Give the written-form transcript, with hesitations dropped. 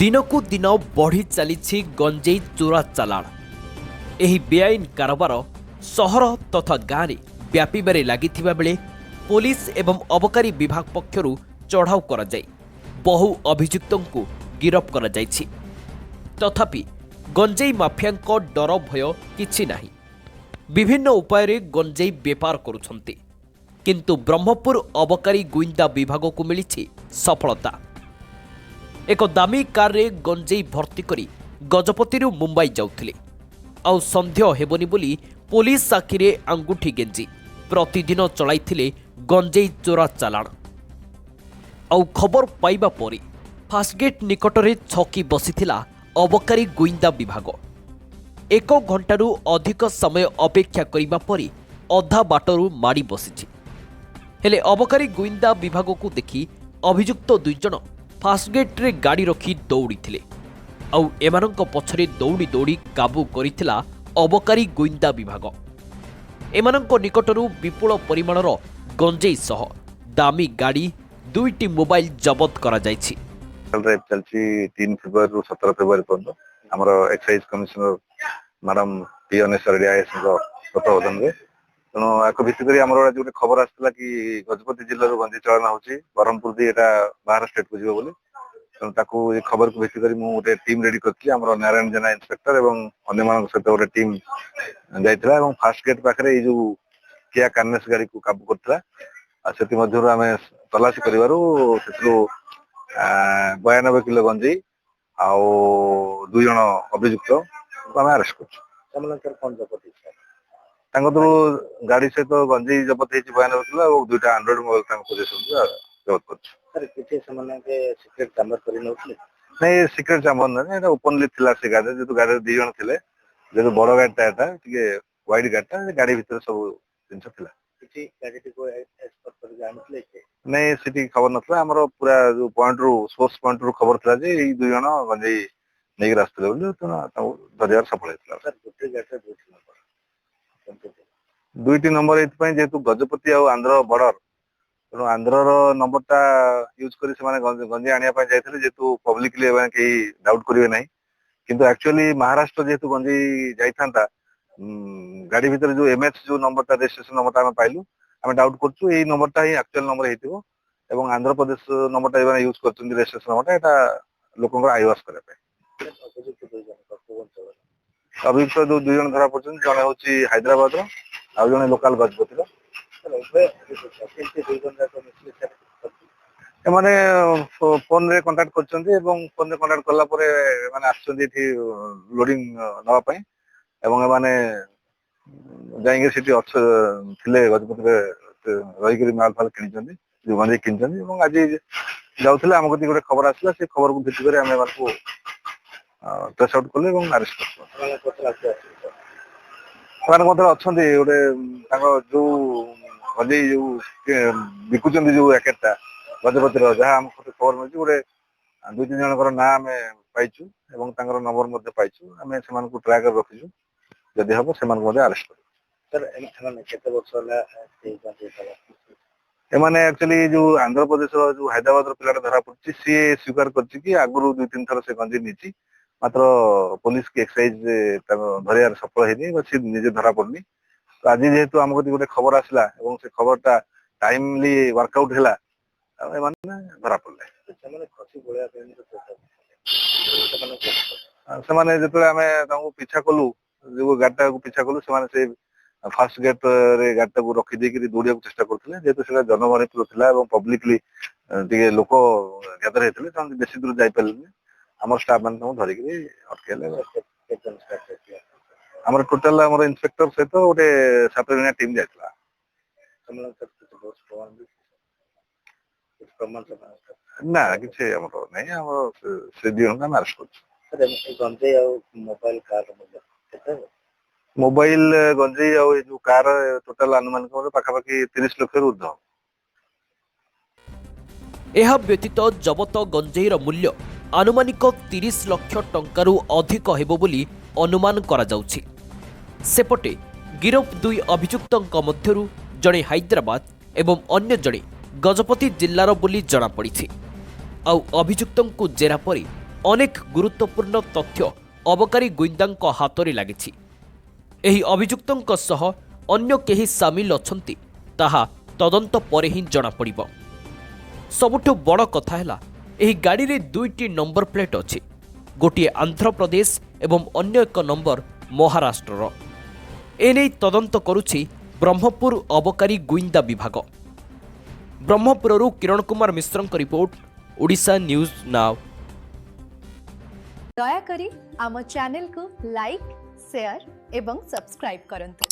दिनकू दिन बढ़ी चली गंजेई चोरा चालाण। एही बेआईन कारोबार सहर तथा गाँव में व्यापीबारे लागिथिबा बेले पुलिस एवं अबकारी विभाग पक्षरु चढ़ाऊ करा जाय बहु अभियुक्तंकु गिरफ करा जायछि। तथापि गंजेई माफियांको डर भय किछि नाही। विभिन्न उपाय गंजेई बेपार करुछन्ति, किंतु ब्रह्मपुर अबकारी गुइंदा विभाग को मिली सफलता। एक दामी कार रे गंजेई भर्ती करी गजपति मुंबई जाउथिले। आउ संदेह हेबनी बोली पुलिस आखिरे आंगुठी गेंजी प्रतिदिन चलाइथिले गंजेई चोरा चालाण। आउ खबर पाइबा परी फास्टगेट निकटरे छकी बसिथिला अबकारी गुइंदा विभाग। एक घंटारू अधिक समय अपेक्षा करिबा परी अधा बाटरू माड़ी बसिछि। हेले अबकारी गुइंदा विभाग को देखि अभियुक्त दुई जन फास्टगेट रे गाड़ी रखी दौड़ी थिले। आउ एमानंक पछरे दौड़ी दौड़ी काबू करिथिला अबकारी गुइंदा विभाग। एमानंक निकटरू विपुल परिमाणर गंजेई सह दामी गाड़ी दुईटी मोबाइल जबत करा जायछि। चलछि 3 फेब्रुआरी रु 17 फेब्रुआरी पर्यंत हमर excise commissioner madam P अनेश्वर IAS तत्वावधान में तेणु आपको भित्ति करी हमर जो खबर आसला कि गजपति जिल्ला गंजेई चलन होची ब्रह्मपुर दी एटा बाहर स्टेट को जीव बोली तेणु ताकू ये खबर को भित्ति करी मु गोटे टीम रेडी करथि। हमर नारायण जेना इंस्पेक्टर एवं अन्य मान सहित गोटे टीम जाइथिला एवं फास्ट गेट पाखरे ये जो किया कार्नेस गाड़ी को काबू करथिला। आ सेति मध्यरु आमे तलाशी करिवारु सेतु 92 किलो गंजेई आउ 2 जण अभियुक्त आमे अरेस्ट करछु। समानांतर कौन जबत तो गाड़ी से तो गंजेई जबत होती 92 किलो और 2टा एंड्रॉइड मोबाइल पोजीशन जबत कर सर किछि समय के सीक्रेट चैम्बर करि नउथले नहीं सीक्रेट चैम्बर नहीं एटा ओपनली थिला से गाड़ी जेतु गाड़ी 2 जण थिले जेतु बड़ गाड़ीटा एटा टिके वाइड गाड़ीटा गाड़ी भीतर सब जिंस थिला किछि गाड़ी को एक्सपर्ट कर जानथले के नहीं सिटी खबर नथला। हमर पूरा जो पॉइंट रू सोर्स पॉइंट रू खबर थिला जे ई 2 जण गंजेई नेगी रास्ते बोली तो धरियार सफल हेतला। सर गोटे गाड़ी दुइटी नंबर दुईटी नंबर एथपाई जेतु गजपति और आंध्र बॉर्डर तेणु आंध्र नंबरटा यूज करी से माने गंजेई आनिया पाई जायथिले जेतु पब्लिकली एबा केही डाउट करिवे नाही। किंतु एक्चुअली महाराष्ट्र जेतु गंजेई जाइथांता गाड़ी भीतर जो एमएच जो नंबरटा रजिस्ट्रेशन नंबरटा हम पाइलु हम डाउट करछु एई नंबरटा ही एक्चुअल नंबर हेतिबो एवं आंध्र प्रदेश नंबरटा एबा यूज करछन रजिस्ट्रेशन नंबरटा एटा लोकंकर आईवास करे पे। अभियुक्त जो 2 जण धरा पड़छन जने होची हैदराबाद रो आ जने लोकल गजपति रो माने फोन रे कांटेक्ट करछन्ती एवं फोन रे कांटेक्ट करला परे माने आछन्ती थी लोडिंग नवा पई एवं माने जाइंगे सिटी अच्छ थिले गजपति रे रही करी माल फाल किनिछन्ती जो माने किनिछन्ती एवं आज जाउथिले हमको गोटे खबर आसला से खबर को भित्ति करे हमें मानको ट्रेस आउट करले एवं अरेस्ट करले। मान मतलब अच्छे गोटे जो गंजेई जो बिकुचंती जो पैकेटा गजपति जहाँ आम खबर मिली गोटे 2-3 जन ना आम पाइचु एवं नंबर पाइचु आम से ट्रैक रखीचु जदि हम से अरेस्ट कर एक्चुअली जो आंध्र प्रदेश जो हैदराबाद पिला धरा पड़ी सी स्वीकार कर आगुरी 2-3 थर से गंजेई नीची मात्र पुलिस की एक्साइज धरियार सफल है सी निजे धरा पड़नी। तो आज जेहेतु आमको गोटे खबर आसला एवं से खबरटा टाइमली वर्कआउट है धरा पड़े से पीछा कलु जो गाड़ीटा को पीछा कलु से फास्ट गेट रे गाड़ीटा को रखी देकी दौड़िया चेष्टा करते जेहेतु से जनगणित पब्लिकली लोक गैदर होते बेसी दूर जापारे आम स्टाफ मान धरिक अटकेले। आम टोटाल आम इन्स्पेक्टर सहित गोटे 7 जणिया टीम जाइला। ना किसी नहीं से 2 जन अरेस्ट कर मोबाइल गंजेई और जो कार टोटाल अनुमान पाखापाखि 30 लाख ऊर्ध। एहा व्यतीत जबत गंजेईर मूल्य आनुमानिक 30 लाख टंकारु अधिक हेबो बोली अनुमान करा जाउछि। सेपटे गिरफ 2 अभियुक्तंक मध्यरु जणे हैदराबाद एवं अन्य जणे गजपति जिल्लार बोली जଣା पड़िछि। आउ अभियुक्तंकु जेरा परी ଅନେକ ଗୁରୁତ୍ୱପୂର୍ଣ୍ଣ ତଥ୍ୟ ଅବକାରୀ ଗୁଇନ୍ଦାଙ୍କ ହାତରେ ଲାଗିଛି। ଏହି ଅଭିଯୁକ୍ତଙ୍କ ସହ ଅନ୍ୟ କେହି ସାମିଲ ଅଛନ୍ତି ତାହା ତଦନ୍ତ ପରେ ହିଁ ଜଣାପଡ଼ିବ। ସବୁଠୁ ବଡ଼ କଥା ହେଲା ଏହି ଗାଡ଼ିରେ 2ଟି ନମ୍ବର ପ୍ଲେଟ୍ ଅଛି। ଗୋଟିଏ ଆନ୍ଧ୍ରପ୍ରଦେଶ ଏବଂ ଅନ୍ୟ ଏକ ନମ୍ବର ମହାରାଷ୍ଟ୍ରର। ଏନେଇ ତଦନ୍ତ କରୁଛି ବ୍ରହ୍ମପୁର ଅବକାରୀ ଗୁଇନ୍ଦା ବିଭାଗ। ବ୍ରହ୍ମପୁରରୁ କିରଣ କୁମାର ମିଶ୍ରଙ୍କ ରିପୋର୍ଟ, ଓଡ଼ିଶା ନ୍ୟୁଜ୍ ନାଓ। ଦୟାକରି ଆମ ଚ୍ୟାନେଲକୁ ଲାଇକ୍, ସେୟାର ଏବଂ ସବସ୍କ୍ରାଇବ୍ କରନ୍ତୁ।